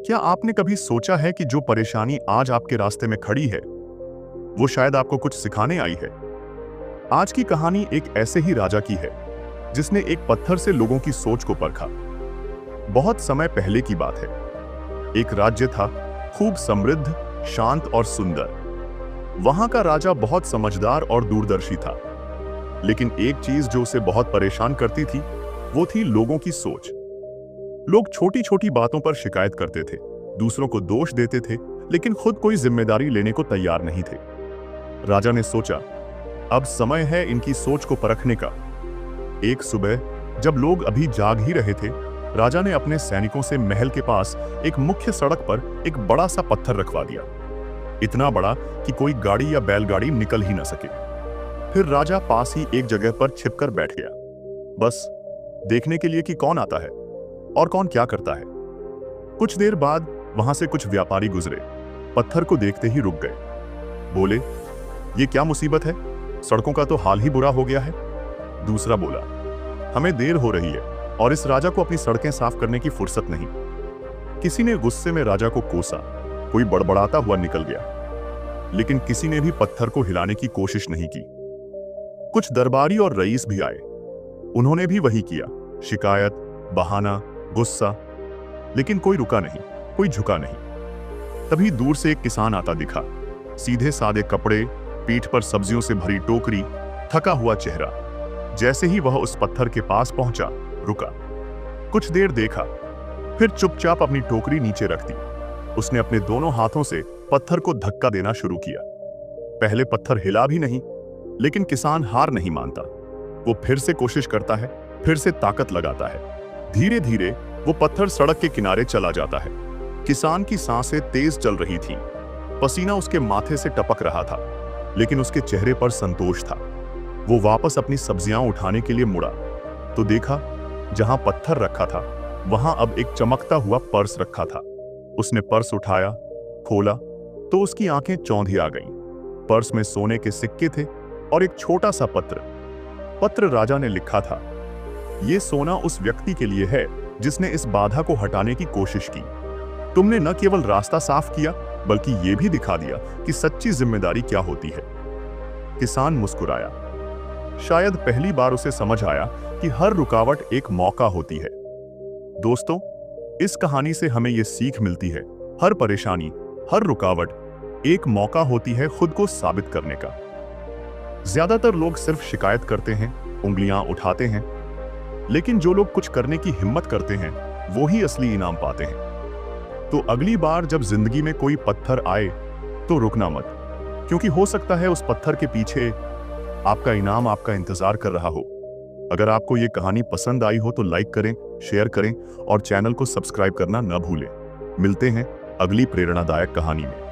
क्या आपने कभी सोचा है कि जो परेशानी आज आपके रास्ते में खड़ी है, वो शायद आपको कुछ सिखाने आई है? आज की कहानी एक ऐसे ही राजा की है, जिसने एक पत्थर से लोगों की सोच को परखा। बहुत समय पहले की बात है। एक राज्य था, खूब समृद्ध, शांत और सुंदर। वहां का राजा बहुत समझदार और दूरदर्शी था। लेकिन एक चीज जो उसे बहुत परेशान करती थी, वो थी लोगों की सोच। लोग छोटी छोटी बातों पर शिकायत करते थे, दूसरों को दोष देते थे, लेकिन खुद कोई जिम्मेदारी लेने को तैयार नहीं थे। राजा ने सोचा, अब समय है इनकी सोच को परखने का। एक सुबह जब लोग अभी जाग ही रहे थे, राजा ने अपने सैनिकों से महल के पास एक मुख्य सड़क पर एक बड़ा सा पत्थर रखवा दिया। इतना बड़ा कि कोई गाड़ी या बैलगाड़ी निकल ही न सके। फिर राजा पास ही एक जगह पर छिपकर बैठ गया, बस देखने के लिए कि कौन आता है और कौन क्या करता है। कुछ देर बाद वहां से कुछ व्यापारी गुजरे, पत्थर को देखते ही रुक गए। बोले, ये क्या मुसीबत है? सड़कों का तो हाल ही बुरा हो गया है। दूसरा बोला, हमें देर हो रही है और इस राजा को अपनी सड़कें साफ करने की फुर्सत नहीं। किसी ने गुस्से में राजा को कोसा, कोई बड़बड़ाता हुआ निकल गया, लेकिन किसी ने भी पत्थर को हिलाने की कोशिश नहीं की। कुछ दरबारी और रईस भी आए, उन्होंने भी वही किया, शिकायत, बहाना, गुस्सा, लेकिन कोई रुका नहीं, कोई झुका नहीं। तभी दूर से एक किसान आता दिखा, सीधे सादे कपड़े, पीठ पर सब्जियों से भरी टोकरी, थका हुआ चेहरा। जैसे ही वह उस पत्थर के पास पहुंचा, रुका, कुछ देर देखा, फिर चुपचाप अपनी टोकरी नीचे रख दी। उसने अपने दोनों हाथों से पत्थर को धक्का देना शुरू किया। पहले पत्थर हिला भी नहीं, लेकिन किसान हार नहीं मानता। वो फिर से कोशिश करता है, फिर से ताकत लगाता है। धीरे धीरे वो पत्थर सड़क के किनारे चला जाता है। किसान की सांसें तेज चल रही थीं, पसीना उसके माथे से टपक रहा था, लेकिन उसके चेहरे पर संतोष था। वो वापस अपनी सब्जियां उठाने के लिए मुड़ा तो देखा, जहां पत्थर रखा था वहां अब एक चमकता हुआ पर्स रखा था। उसने पर्स उठाया, खोला तो उसकी आंखें चौंधी आ गईं। पर्स में सोने के सिक्के थे और एक छोटा सा पत्र राजा ने लिखा था, ये सोना उस व्यक्ति के लिए है जिसने इस बाधा को हटाने की कोशिश की। तुमने न केवल रास्ता साफ किया, बल्कि यह भी दिखा दिया कि सच्ची जिम्मेदारी क्या होती है। किसान मुस्कुराया। शायद पहली बार उसे समझ आया कि हर रुकावट एक मौका होती है। दोस्तों, इस कहानी से हमें यह सीख मिलती है, हर परेशानी, हर रुकावट एक मौका होती है खुद को साबित करने का। ज्यादातर लोग सिर्फ शिकायत करते हैं, उंगलियां उठाते हैं, लेकिन जो लोग कुछ करने की हिम्मत करते हैं, वो ही असली इनाम पाते हैं। तो अगली बार जब जिंदगी में कोई पत्थर आए तो रुकना मत, क्योंकि हो सकता है उस पत्थर के पीछे आपका इनाम आपका इंतजार कर रहा हो। अगर आपको ये कहानी पसंद आई हो तो लाइक करें, शेयर करें और चैनल को सब्सक्राइब करना न भूलें। मिलते हैं अगली प्रेरणादायक कहानी में।